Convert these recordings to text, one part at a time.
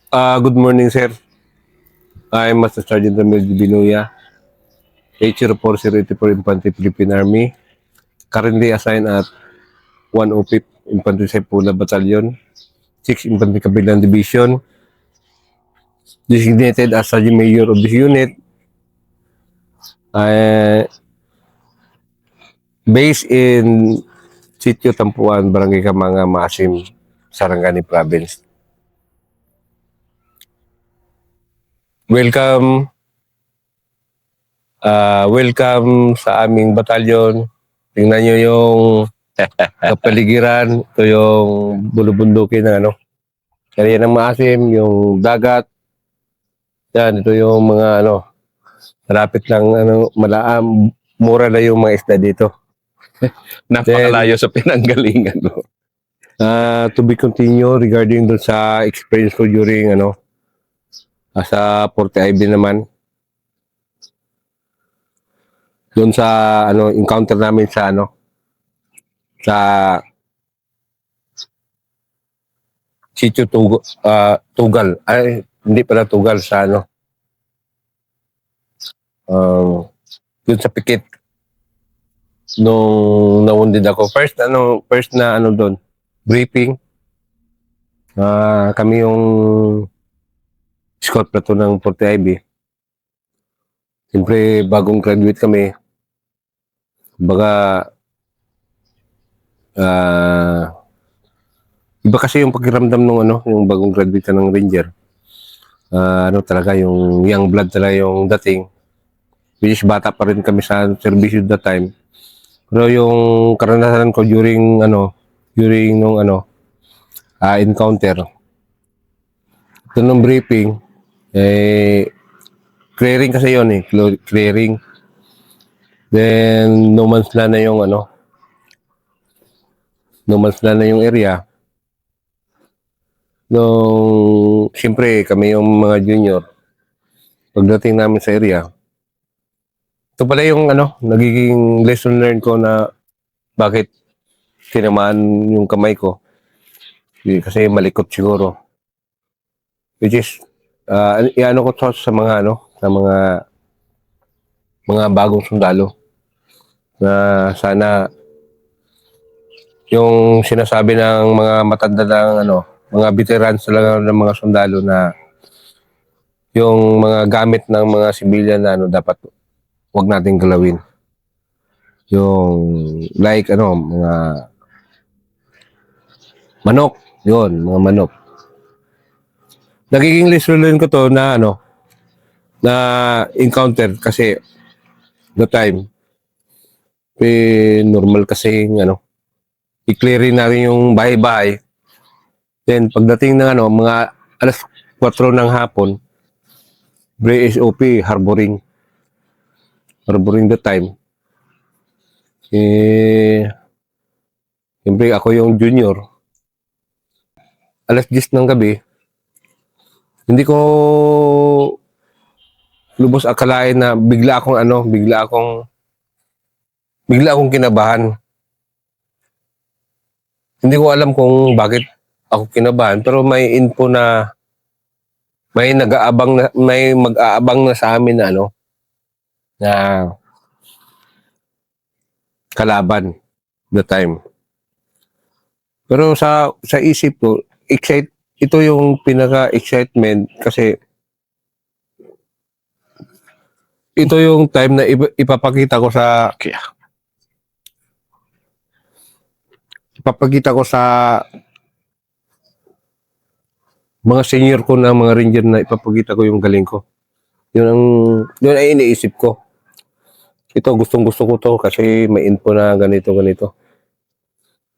Good morning, sir. I'm Master Sergeant Ramil Binuya, H0484 Infantry Philippine Army, currently assigned at 105th Infantry Saipula Battalion, 6th Infantry Kabilang Division, designated as Sergeant Major of this unit, uh, based in Sitio Tampuan, Barangay Kamanga, Maasim, Sarangani Province. Welcome, welcome sa aming batalyon. Tingnan nyo yung kapaligiran, ito yung bulubundukin ng ano. Kaya ng maasim, yung dagat. Yan, ito yung mga ano, malapit lang ano, malaam, mura na yung mga isda dito. Napakalayo sa pinanggalingan mo. To be continued regarding dun sa experience ko during ano, sa Port Ivy naman. Doon sa ano, encounter namin sa ano, sa Sitio Tugal. Ay, hindi pala Tugal sa ano. Doon sa Pikit. Nung nawundid ako. First na ano doon, briefing. Kami yung scout platoon ng Port Ivy. Siyempre, bagong graduate kami. Baga, iba kasi yung pakiramdam ng ano, yung bagong graduate ka ng Ranger. Ano talaga, yung young blood talaga yung dating. Which is bata pa rin kami sa service at that time. Pero yung karanasan ko during nung encounter, ito nung briefing, clearing kasi yon clearing. Then, no man's land na yung no man's land na yung area. Nung, siyempre, kami yung mga junior, pagdating namin sa area, ito pala yung nagiging lesson learned ko na bakit tinamaan yung kamay ko. Kasi malikot siguro. Which is, iano ko to sa mga sa mga bagong sundalo. Na sana yung sinasabi ng mga matanda ng mga veterans talaga ng mga sundalo na yung mga gamit ng mga civilian na dapat wag nating galawin. Yung like mga manok, yun, mga manok. Nagiging lesson ko to na na encounter kasi the time normal kasi i-clearin natin yung bahay-bahay. Then pagdating ng mga alas 4 ng hapon, SOP, harboring the time. Siyempre ako yung junior. Alas 10 ng gabi, hindi ko lubos akalain na bigla akong kinabahan. Hindi ko alam kung bakit ako kinabahan, pero may info na may mag-aabang na sa amin na na kalaban the time. Pero sa isip ko, ito yung pinaka-excitement kasi ito yung time na ipapakita ko sa mga senior ko na mga ranger na ipapakita ko yung galing ko. Yun ay iniisip ko. Ito, gustong-gusto ko to kasi may info na ganito.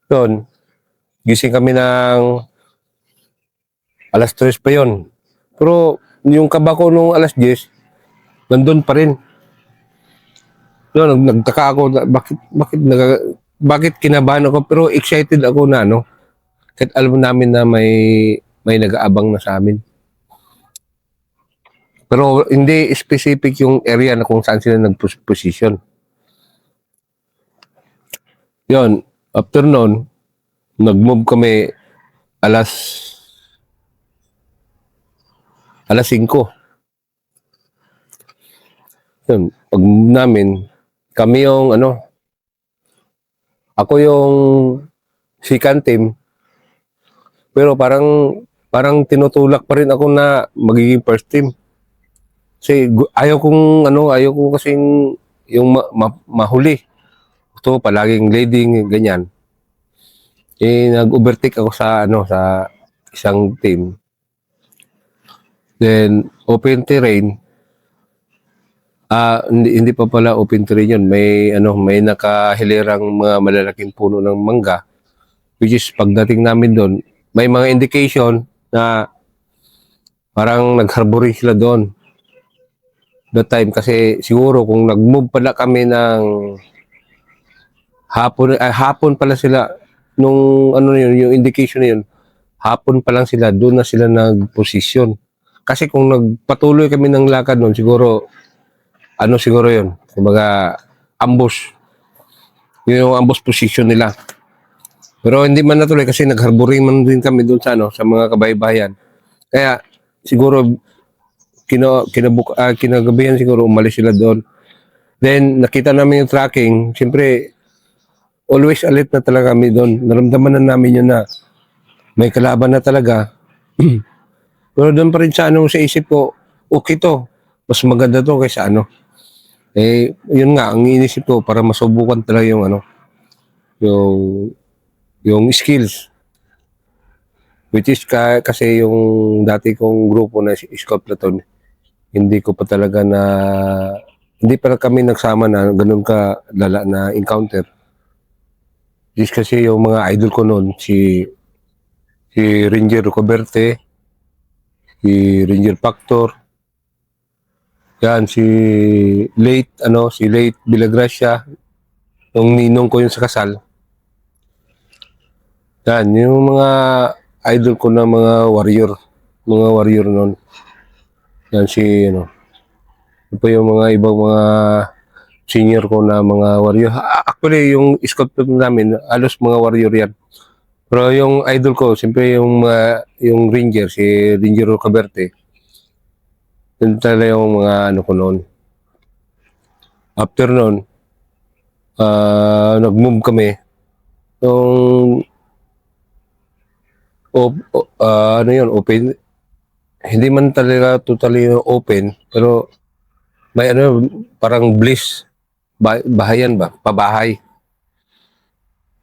Yun, gising kami ng alas 3 pa yon. Pero yung kaba ko nung alas 10, nandun pa rin. Yun, nagtaka ako, bakit kinabahan ako, pero excited ako na kahit alam namin na may nag-aabang na sa amin. Pero hindi specific yung area na kung saan sila nag-position. Yun, after noon, nag-move kami alas alas 5. Yun, pag namin, kami yung ako yung second team, pero parang tinutulak pa rin ako na magiging first team. Kasi ayaw kong kasing yung mahuli. Gusto ko palaging leading, ganyan. Nag-overtake ako sa isang team. Then, open terrain. Hindi pa pala open terrain yun. May nakahilirang mga malalaking puno ng mangga. Which is, pagdating namin doon, may mga indication na parang nag-harboring sila doon. That time, kasi siguro kung nag-move pala kami ng hapon pala sila, nung yung indication na yun, hapon pa lang sila, doon na sila nag-position. Kasi kung nagpatuloy kami ng lakad noon, siguro yun, kumbaga, ambush. Yun yung ambush position nila. Pero hindi man natuloy kasi nag-harboring man din kami doon sa mga kabaybayan. Kaya, siguro, kinagabihan siguro, umalis sila doon. Then, nakita namin yung tracking, siyempre, always alert na talaga kami doon. Naramdaman na namin yun na may kalaban na talaga. Pero doon pa rin sa isip ko, okay to. Mas maganda to kaysa yun nga, ang inisip ko para masubukan talaga yung skills. Which is kasi yung dati kong grupo na Scout Platoon, hindi pa kami nagsama na ganun ka lala na encounter. Is kasi yung mga idol ko noon, si Ranger Rocoberte, si Ranger Factor, yan, si late Villagracia, yung ninong ko yung sa kasal. Yan, yung mga idol ko na mga warrior noon. Yan yun pa yung mga ibang mga senior ko na mga warrior. Actually, yung scout namin, alos mga warrior yan. Pero yung idol ko, siyempre yung Ranger, si Ranger Rocoberte. Yun talaga yung mga ko noon. After noon, nag-move kami. Yung open. Hindi man talaga totally open, pero may parang bliss. Bahayan ba? Pabahay.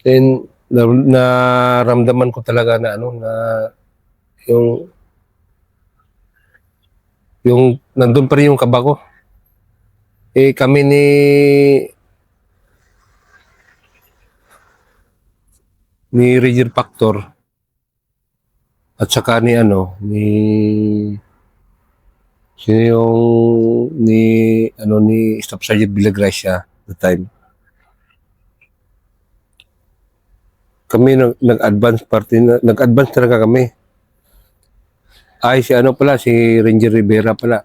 Then, naramdaman ko talaga na yung nandun pa rin yung kaba ko. Kami ni Ranger Factor at saka ni Staff Sergeant Villagracia the time. Kami nag-advance talaga kami. Si Ranger Rivera pala.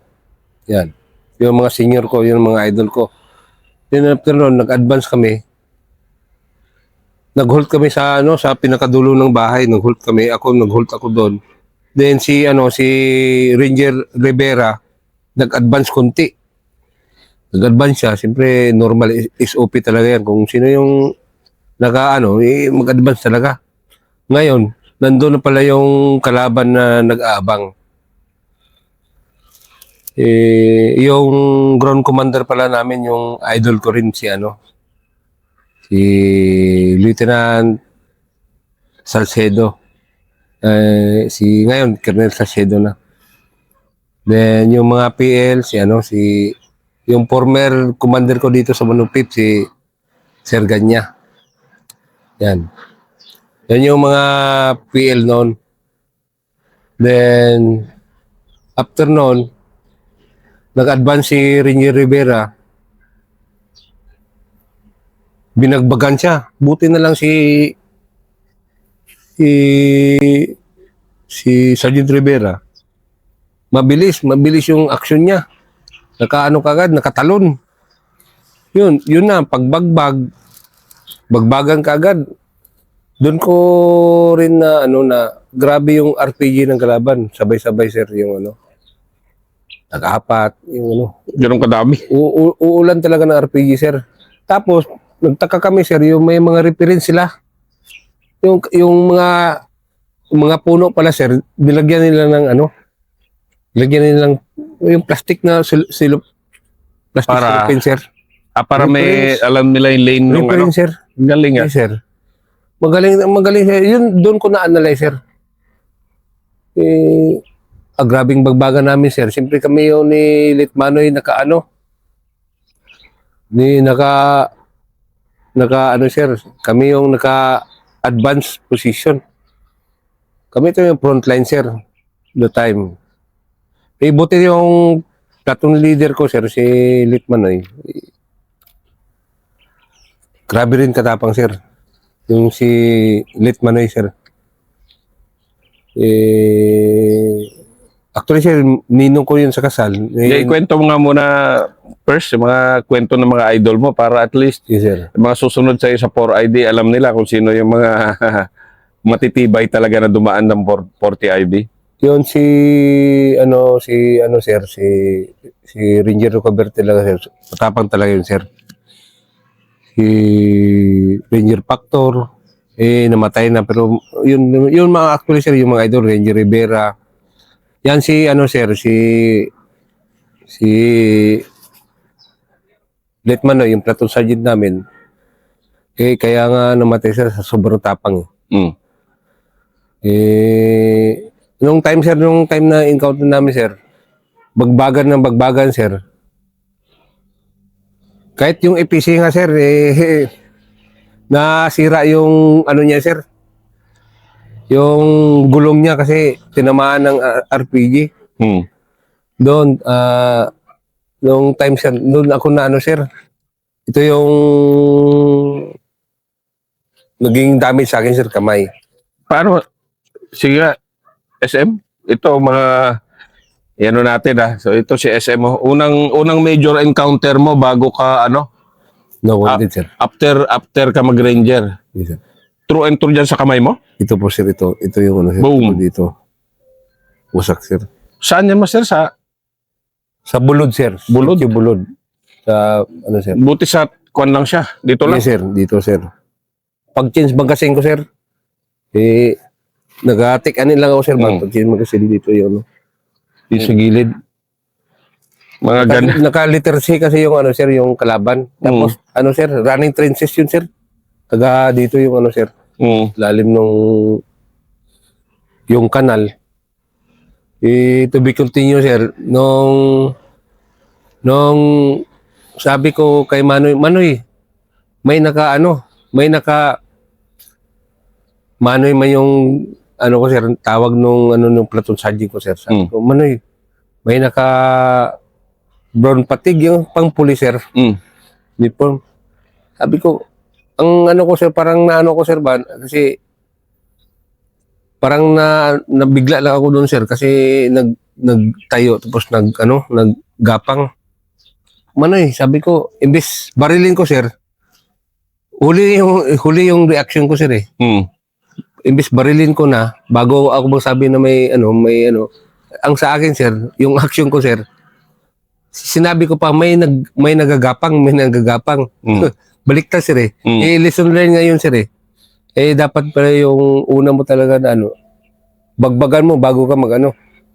Yan. Yung mga senior ko, yung mga idol ko. Then after noon, nag-advance kami. Nag-hold kami sa pinakadulo ng bahay. Nag-hold ako doon. Then si Ranger Rivera, nag-advance konti. Nag-advance siya. Siyempre, normal SOP talaga yan. Kung sino yung mag-advance talaga. Ngayon, nandun na pala yung kalaban na nag-aabang. Yung ground commander pala namin, yung idol ko rin si Lieutenant Salcedo. Ngayon, Colonel Salcedo na. Then, yung mga PL, yung former commander ko dito sa Manupip, si Sir Ganya. Yan. Yan yung mga PL noon. Then, after noon, nag-advance si Ranger Rivera. Binagbagan siya. Buti na lang si Sergeant Rivera. Mabilis yung action niya. Nakatalon. Yun na, bagbagan kagad. Doon ko rin na grabe yung RPG ng kalaban. Sabay-sabay sir yung Nag-apat, yung ano. Ganun kadami. Uulan talaga ng RPG, sir. Tapos, nagtaka kami, sir, yung may mga reference sila. Yung mga puno pala, sir, nilagyan nila ng ano, nilagyan nila ng yung plastic na silop, plastic Para- silopin, sir. Para may Reference. alam nila yung lane nung ano. Reference, sir. Galing Yes, sir. Magaling, sir. Yun, doon ko na-analyze, sir. Grabing bagbaga namin, sir. Siyempre kami yung ni Litmanoy naka, sir. Kami yung naka-advance position. Kami ito yung frontline, sir. The time. Buti yung platoon leader ko, sir, si Litmanoy. Grabe rin katapang, sir. Yung si Litmanoy, sir. Actually, sir, ninong ko yun sa kasal. Kwento mo nga muna first, yung mga kwento ng mga idol mo para at least Yes, sir. yung mga susunod sa'yo sa 4ID, alam nila kung sino yung mga matitibay talaga na dumaan ng 40 ID. Yun si sir, si Ranger Rocaber talaga, sir. Matapang talaga yun, sir. Si Ranger Factor, namatay na, pero yun mga actually, sir, yung mga idol, Ranger Rivera. Yan si sir, si Letman, yung platoon sergeant namin. Kaya nga namatay, sir, sa sobrang tapang. Mm. Nung time na encounter namin, sir, bagbagan, sir. Kahit yung EPC nga, sir, nasira yung niya, sir. Yung gulong niya kasi tinamaan ng RPG. Mm. Doon, nung time, sir, doon ako na sir. Ito yung naging damage sa akin, sir, kamay. Paano? Sige nga, SM? Ito mga natin So ito si SM mo. Unang major encounter mo bago ka No, wounded, sir. after ka mag-ranger. Yes, sir. True and true dyan sa kamay mo? Ito po, sir, ito yung sir. Boom. Ito dito. Wasak, sir. Saan yan, master? Sa bulod, sir. Bulod? Yung bulod. Sa, sir. Buti sa kwan lang siya. Dito lang. Yes, sir. Dito, sir. Pag-change magasin ko, sir, nag-take-anin lang ako, sir. Pag-change magasin dito yun. Dito sa gilid. Mga ganun. Naka-liter C kasi yung sir, yung kalaban. Tapos, sir, running trenches yun, sir. Taga dito yung sir. Lalim nung yung kanal. To be continue, sir. Nung sabi ko kay Manoy, may Manoy man yung ko, sir, tawag nung platoon sergeant ko, sir. Sabi ko, Manoy, may brown fatigue yung pang pulis, sir. Uniform. Sabi ko, ang ko, sir, parang ko, sir, ba, kasi parang nabigla lang ako doon, sir, kasi nagtayo tapos naggapang. Manoy, sabi ko, imbis barilin ko, sir, huli yung reaction ko, sir, imbis barilin ko na bago ako magsabi na may ang sa akin, sir, yung action ko, sir, sinabi ko pa may nagagapang. Baliktad, sir, lesson learned ngayon, sir, dapat pala yung una mo talaga na bagbagan mo bago ka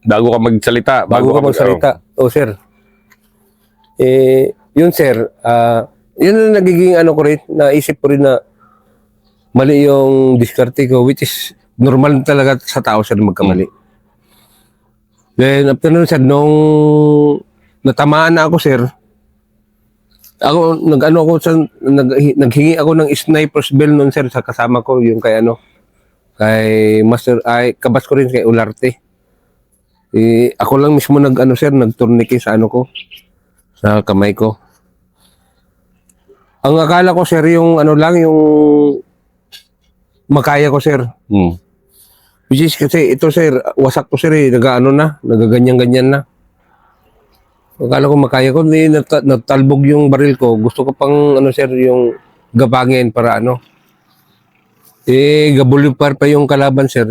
Bago ka magsalita. bago ka magsalita. Sir. Yun, sir, yun ang nagiging ko rin, naisip ko rin na mali yung diskarte ko, which is normal talaga sa tao, sir, magkamali. Then, after nun, sir, nung natamaan na ako, sir, naghingi ako ng sniper's bell nun, sir, sa kasama ko, yung kay kay Master, kabas ko rin kay Ularte. Ako lang mismo nagturnike sa ko, sa kamay ko. Ang akala ko, sir, yung yung makaya ko, sir. Which is kasi ito, sir, wasak to, sir, nagaganyan-ganyan na. Akala ko makaya ko, natalbog yung baril ko. Gusto ko pang, sir, yung gabangin para gabulipar pa yung kalaban, sir.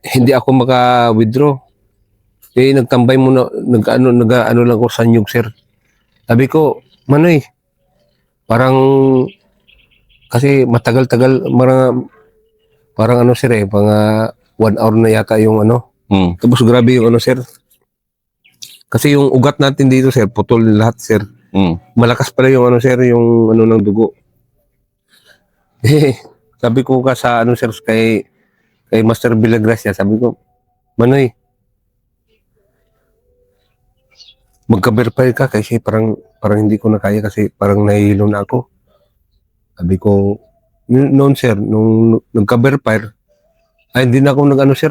Hindi ako maka-withdraw. Nagtambay muna, nag-ano lang ko sa nyug, sir. Sabi ko, Manoy, parang, kasi matagal-tagal, parang ano, sir, mga 1 hour na yata yung ano. Mm. Tapos grabe yung ano, sir. Kasi yung ugat natin dito, sir, putol lahat, sir. Mm. Malakas pala yung ano, sir, yung ano ng dugo. Sabi ko ka sa ano, sir, kay Master Villagracia, sabi ko, Manoy, magka-verify ka kasi parang hindi ko na kaya kasi parang nahihilo na ako. Sabi ko, noon, sir, nung nagka-verify, ay hindi na ako nag-ano, sir.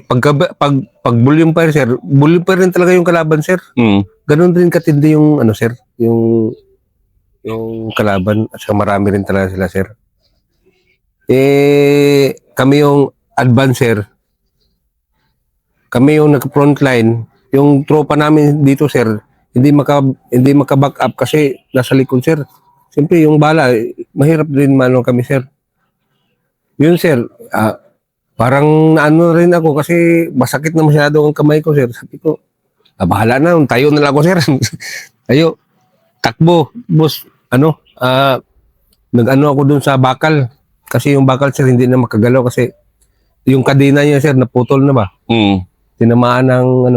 Pag volume fire, sir, volume fire rin talaga yung kalaban, sir. Mm. Ganun din katindi yung ano, sir, yung kalaban at saka marami rin talaga sila, sir. Kami yung advancer, kami yung naka-frontline, yung tropa namin dito, sir, hindi maka-back up kasi nasa likod, sir. Siyempre, yung bala, mahirap din mano kami, sir. Yun, sir, parang naano rin ako kasi masakit na masyado ang kamay ko, sir. Sabi ko, bahala na, tayo na lang ako, sir. Tayo, takbo, boss, nag-ano ako dun sa bakal. Kasi yung bakal, sir, hindi na makagalaw kasi yung kadena niya, sir, naputol na ba? Mm. Tinamaan ng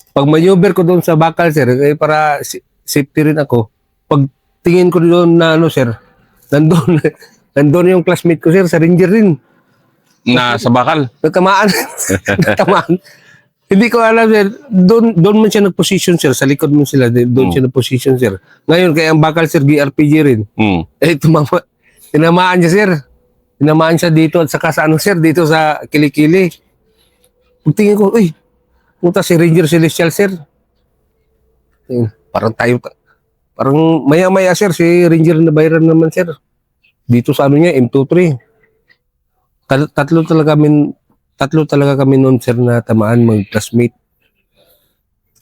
pag maneuver ko doon sa bakal, sir, para safety rin ako. Pag tingin ko doon na ano, sir, nandun yung classmate ko, sir, sa ranger rin. Na sa bakal. Nagtamaan. Nagtamaan. Hindi ko alam, sir. Doon man siya nag-position, sir. Sa likod mo sila, doon siya nag-position, sir. Ngayon, kaya ang bakal, sir, RPG rin. Mm. Tinamaan siya, sir. Tinamaan siya dito at saka sa ano, sir, dito sa kilikili. Pagtingin ko, uy, puta si Ranger Celestial, sir. Ayun, parang maya-maya, sir, si Ranger na Bayran naman, sir. Dito sa ano niya, M23. Tatlo talaga kami noon, sir, na tamaan mag-classmate.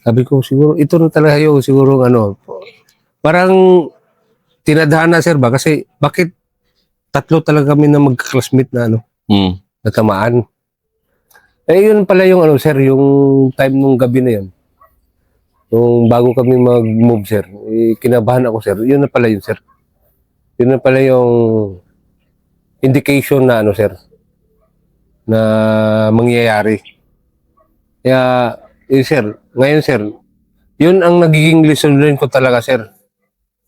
Sabi ko, siguro, ito na talaga yung siguro, parang tinadhana, sir, ba? Kasi, bakit tatlo talaga kami na mag-classmate na, na tamaan? Yun pala yung, sir, yung time nung gabi na yun. Nung bago kami mag-move, sir, kinabahan ako, sir. Yun na pala yun, sir. Yun na pala yung indication na, sir, na mangyayari. Kaya, sir, ngayon, sir, yun ang nagiging lesson learned ko talaga, sir.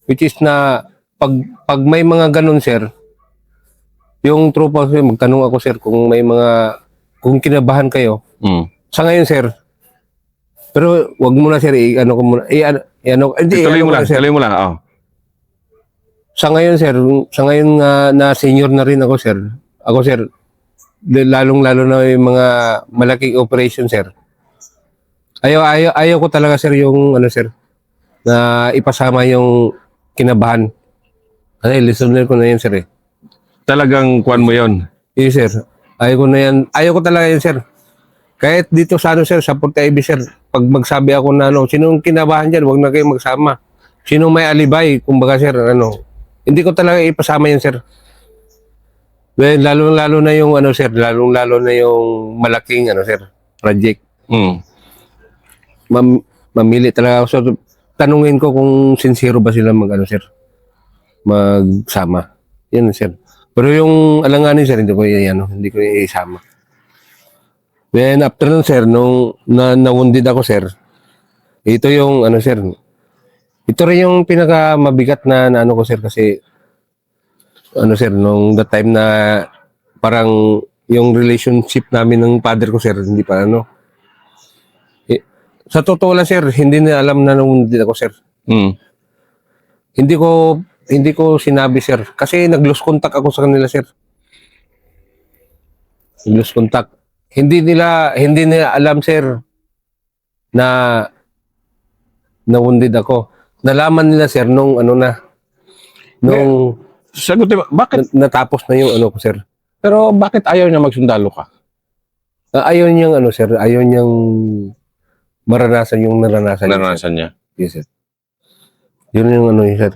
Which is na, pag may mga ganun, sir, yung tropa, sir, magtanong ako, sir, kung kinabahan kayo. Mm. Sa ngayon, sir, pero wag mo na, sir, Tuloy mo lang, sir. tuloy mo lang. Oh. Sa ngayon, sir, na senior na rin ako, sir. Ako, sir, lalong-lalo na yung mga malaking operation, sir. Ayaw ko talaga, sir, yung sir, na ipasama yung kinabahan. Kasi lesson learned ko na yun, sir. Talagang kuwan mo yon. Yes, sir. Ayaw ko na yan. Ayaw ko talaga yun, sir. Kahit dito sa sir, sa Porta IB, sir, pag magsabi ako na sinong kinabahan dyan, huwag na kayo magsama. Sino may alibay, kumbaga, sir, hindi ko talaga ipasama yan, sir. Well, lalo na yung, sir, lalo na yung malaking, sir, project. Mm. Mamili talaga ako, sir. Tanungin ko kung sincero ba sila sir, magsama. Yan, sir. Pero yung alanganin, sir, hindi ko isama. Then after nun, sir, nung nawundid ako, sir, ito yung sir, ito rin yung pinaka-mabigat na ko, sir, kasi sir, nung that time na parang yung relationship namin ng father ko, sir, hindi pa sa totoo lang, sir, hindi na alam na nawundid ako, sir. Mm. Hindi ko sinabi, sir. Kasi nag-lose contact ako sa kanila, sir. Nag-lose contact. Hindi nila alam, sir, na nawundid ako. Nalaman nila, sir, nung Sagutin mo, bakit? natapos na yung ko, sir. Pero bakit ayaw niya magsundalo ka? Ayaw niyang sir, ayaw niyang maranasan yung naranasan niya, sir. Naranasan niya. Yes, sir. Yun yung sir.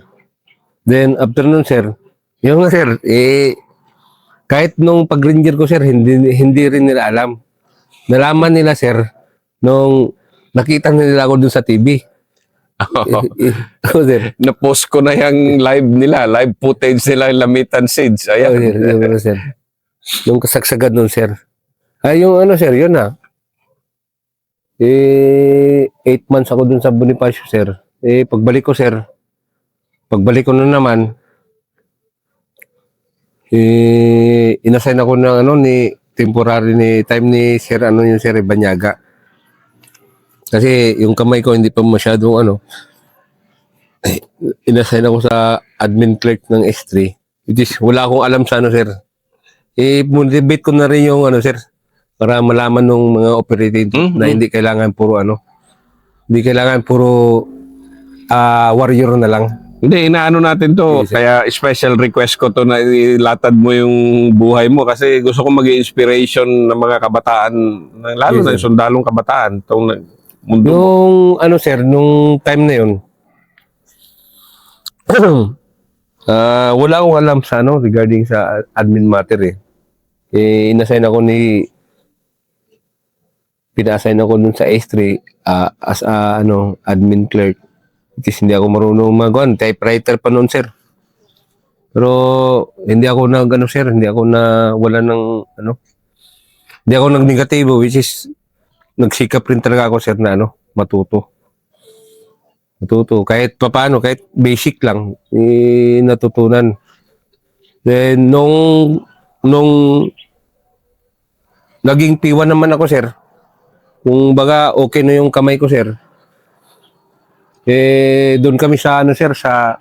Then, after nun, sir, yung sir, kahit nung pag-ranger ko, sir, hindi rin nila alam. Nalaman nila, sir, nung nakita nila ako dun sa TV. Sir. Na-post ko na yung live nila, live footage nila, yung Lamitan Seeds. Oh, Ayan. sir, yung ano, sir. Yung kasagsagan nun, sir. Ay, yung ano, sir, yun na. 8 months ako dun sa Bonifacio, sir. Pagbalik ko, sir, pagbalik ko na naman, inassign ako ng ano, temporary time ni Sir, ano yung Sir Banyaga. Kasi yung kamay ko hindi pa masyadong ano, inassign ako sa admin clerk ng S3, which is wala akong alam sa ano, sir. Motivate ko na rin yung ano, sir, para malaman ng mga operating na hindi kailangan puro ano, hindi kailangan puro warrior na lang. Hindi, inaano natin to. Yes, sir. Kaya special request ko to na ilatad mo yung buhay mo kasi gusto ko maging inspiration ng mga kabataan, lalo Yes, na sir. yung sundalong kabataan itong mundo mo. Yung ano, sir, nung time na yun, wala akong alam sa ano regarding sa admin matter eh. Inassign ako pina-assign ako dun sa S3 as ano admin clerk. Kasi hindi ako marunong magawa, typewriter pa noon, sir. Pero hindi ako ano, sir, hindi ako wala ng ano. Hindi ako nag-negatibo, which is nagsikap rin talaga ako, sir, na ano, matuto. Kahit papaano, kahit basic lang, natutunan. Then, nung naging P1 naman ako, sir, kung baga okay na yung kamay ko, sir, doon kami sa, ano, sir, sa,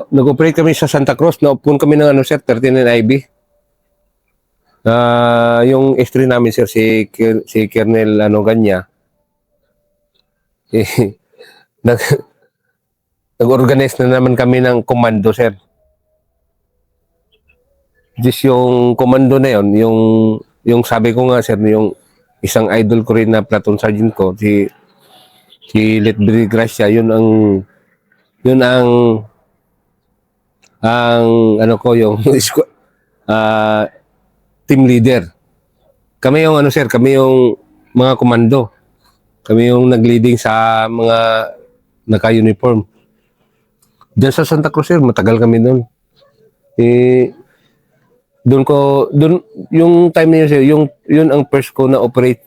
nag-operate kami sa Santa Cruz, na-upon kami ng, ano, sir, 39IB. Yung S3 namin, sir, si Colonel, ano, Ganya, nag-organize na naman kami ng komando, sir. Just yung komando na yon, yung sabi ko nga, sir, yung isang idol ko rin na platoon sergeant ko, si Letbury Gracia, yun ang ano ko, yung team leader. Kami yung ano, sir, kami yung mga komando. Kami yung nag-leading sa mga naka-uniform. Diyan sa Santa Cruz, sir, matagal kami doon. Doon yung time na yun, sir, yun ang first ko na operate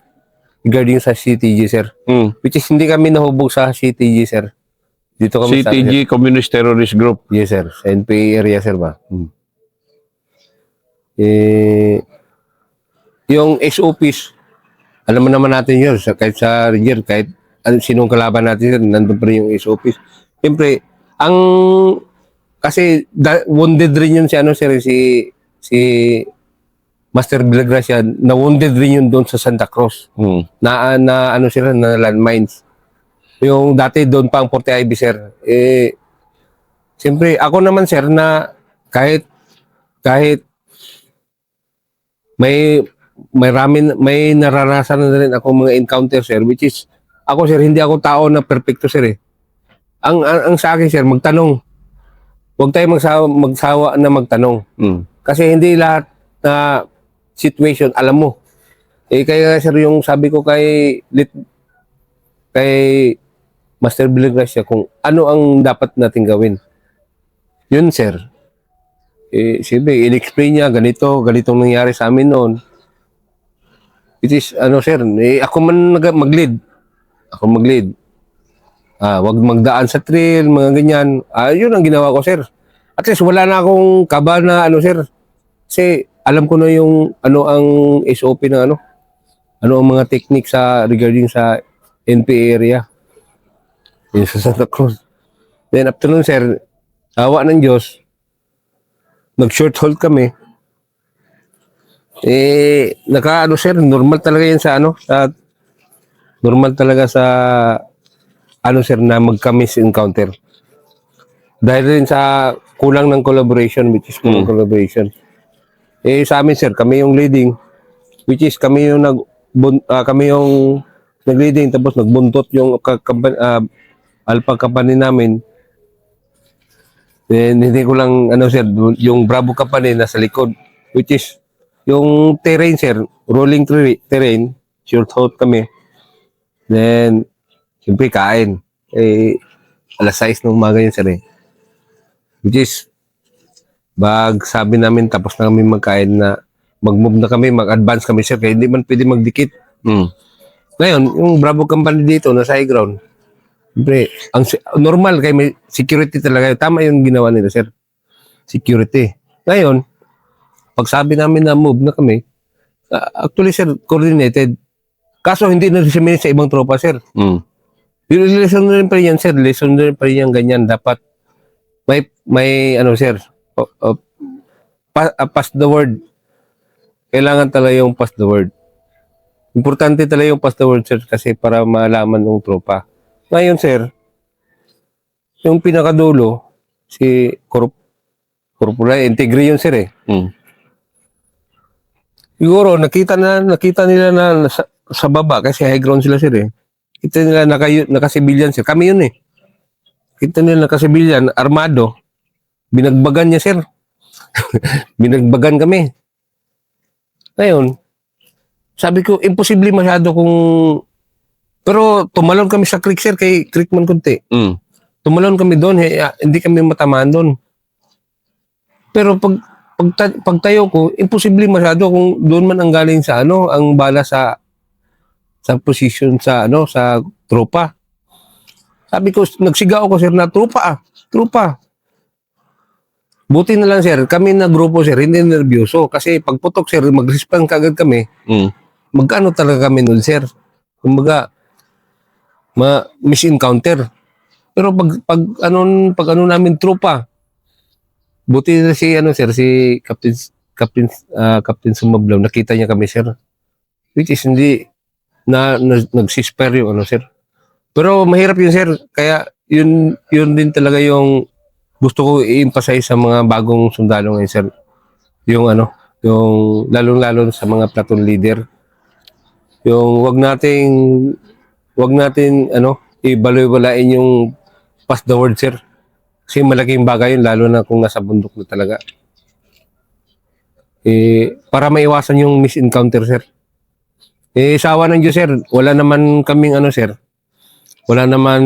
regarding sa CTG, sir. Which is hindi kami nahubog sa CTG, sir. Dito kami CTG, Communist Terrorist Group. Yes, sir. Sa NPA area, sir, ba? Yung SOPs, alam mo naman natin yun, kahit sa Ranger, kahit sinong kalaban natin, sir, nandun pa rin yung SOPs. Siyempre, kasi wounded rin yun si, ano, sir, si Master Villagracia, na wounded rin yun doon sa Santa Cruz. Na ano sila, na landmines. Yung dati doon pa ang 40IB, sir. Siyempre, ako naman, sir, na kahit may naranasan na rin ako mga encounter, sir, which is, ako, sir, hindi ako tao na perfecto, sir, eh. Ang sa akin, sir, magtanong. Huwag tayo magsawa na magtanong. Kasi hindi lahat na situation, alam mo. Kaya, sir, yung sabi ko kay Master Villagracia kung ano ang dapat natin gawin. Yun, sir. Siyempre, in-explain niya, ganitong nangyari sa amin noon. It is, ano, sir, ako man mag-lead. Ako mag-lead. Wag magdaan sa trail, mga ganyan. Yun ang ginawa ko, sir. At least, wala na akong kaba na, ano, sir. Kasi, alam ko na yung, ano, ang SOP na, ano ang mga technique regarding sa NPA area. Yung sa Santa Cruz. Then, after nun, sir, awa ng Diyos, nag-short hold kami. Ano, sir, normal talaga yan normal talaga sa, ano, sir, na magka-miss encounter. Dahil rin sa kulang ng collaboration, which is kulang collaboration. Sa amin, sir, kami yung leading, which is kami yung nag-leading, tapos nagbuntot yung alpha company namin. Then, hindi ko lang, ano sir, yung Bravo Company nasa likod, which is, yung terrain sir, rolling terrain, short halt kami. Then, siyempre kain. Alas 6 ng umaga yun sir eh. Which is, sabi namin tapos na kami magkain na mag-move na kami, mag-advance kami sir, kaya hindi man pwede magdikit. Ngayon, yung Bravo Company dito, nasa high ground, siyempre, normal kay may security talaga. Tama yung ginawa nila sir. Security. Ngayon, pag sabi namin na move na kami, actually sir, coordinated. Kaso hindi na rin sa ibang tropa sir. Lesson na rin pa yan sir. Lesson na rin pa yan ganyan. Dapat may ano sir, pass the word. Kailangan talaga yung pass the word. Importante talaga yung pass the word sir kasi para malaman ng tropa. Ngayon sir, yung pinakadulo, si Corporal Integri yun sir eh. Siguro nakita nila na sa baba kasi high ground sila sir eh. Kita nila naka-civilian sir. Kami yun eh. Kita nila naka-civilian, armado. Binagbagan niya sir. Binagbagan kami. Ngayon, sabi ko, imposible masyado kung... Pero tumalon kami sa creek sir, kay Creekman Kunti. Tumalon kami doon, hindi kami matamaan doon. Pero pagtayo ko, imposible masyado kung doon man ang galing sa ang bala sa position sa tropa. Sabi ko, nagsigaw ko sir na tropa. Buti na lang sir, kami na grupo sir, hindi nervyoso kasi pagputok sir, mag-respond kagad kami. Magkano talaga kami nun sir? Kumbaga, misencounter. Pero pag ano namin tropa, buti na si Captain Sumablaw, nakita niya kami sir. Which is hindi nag-ceasefire yung sir. Pero mahirap yun sir, kaya yun din talaga yung gusto ko i-emphasize sa mga bagong sundalo ngayon sir. Yung yung lalong-lalo sa mga platoon leader. Yung wag nating ibaloy-balain yung pass the word sir. Kasi malaking bagay yun, lalo na kung nasa bundok na talaga. Para maiwasan yung misencounter, sir. Sa awa ng Diyos, sir, wala naman kaming sir. Wala naman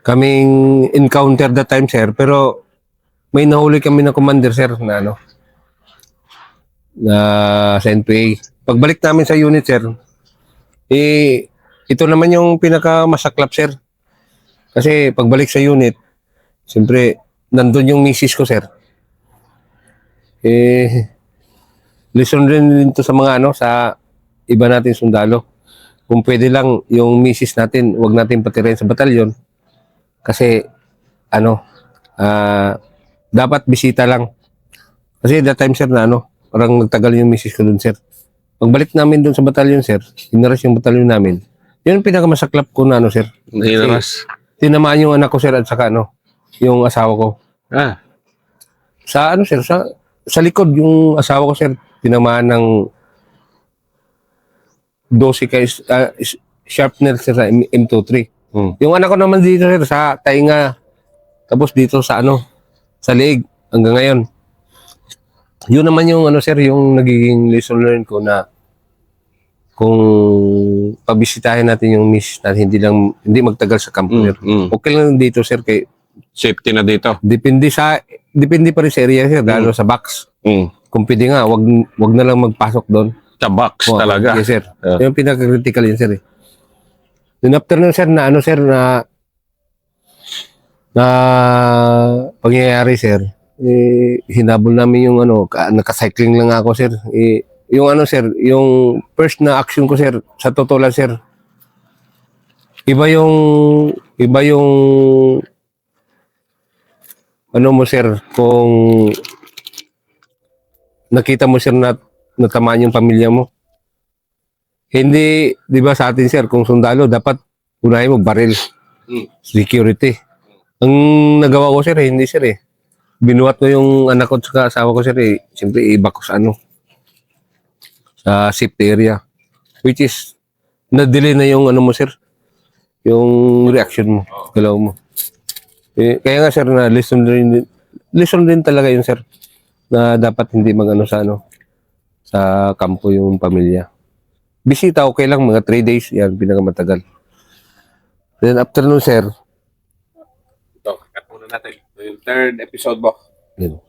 kaming encounter that time, sir. Pero may nahuli kami ng commander, sir, na na sa NPA. Pagbalik namin sa unit, sir, ito naman yung pinakamasaklap, sir. Kasi pagbalik sa unit, siyempre, nandun yung misis ko, sir. Lesson rin to sa mga sa iba natin sundalo. Kung pwede lang, yung misis natin, wag natin patirin sa batalyon. Kasi, dapat bisita lang. Kasi that time, sir, na parang nagtagal yung misis ko dun, sir. Pagbalik namin dun sa batalyon, sir, inaras yung batalyon namin. Yun ang pinakamasaklap ko na, sir. Inaras? Tinamaan yung anak ko sir at saka yung asawa ko. Sa sir, sa likod yung asawa ko sir, tinamaan ng 12 sharpener sir sa M23. Yung anak ko naman dito sir sa tainga. Tapos dito sa sa leeg hanggang ngayon. Yun naman yung sir, yung nagiging lesson learned ko na kung pabisitahin natin yung miss natin, hindi magtagal sa camp sir. Okay lang dito sir kay Safety na dito. depende pa rin sa area sir, lalo sa box. Kung pwede nga, wag na lang magpasok doon. Sa box talaga. Yes sir. Yung pinaka-critical yun sir. Then after nun sir, na pangyayari sir, hinabol namin yung naka-cycling lang ako sir. Yung sir, yung first na action ko sir, sa totoo lang sir, iba yung mo sir, kung nakita mo sir na natamaan yung pamilya mo. Hindi, di ba sa atin sir, kung sundalo, dapat unahin mo baril, security. Ang nagawa ko sir, hindi sir binuhat ko yung anak ko at asawa ko sir siyempre iba ko sa sa safety area, which is na-delay na yung mo sir, yung reaction mo, galaw mo. Kaya nga sir na lesson din talaga yun sir na dapat hindi magano sa sa kampo yung pamilya. Bisita okay lang mga 3 days yan pinakamatagal. Then after nun sir, Ito, cut muna natin. Ito yung third episode mo. yun.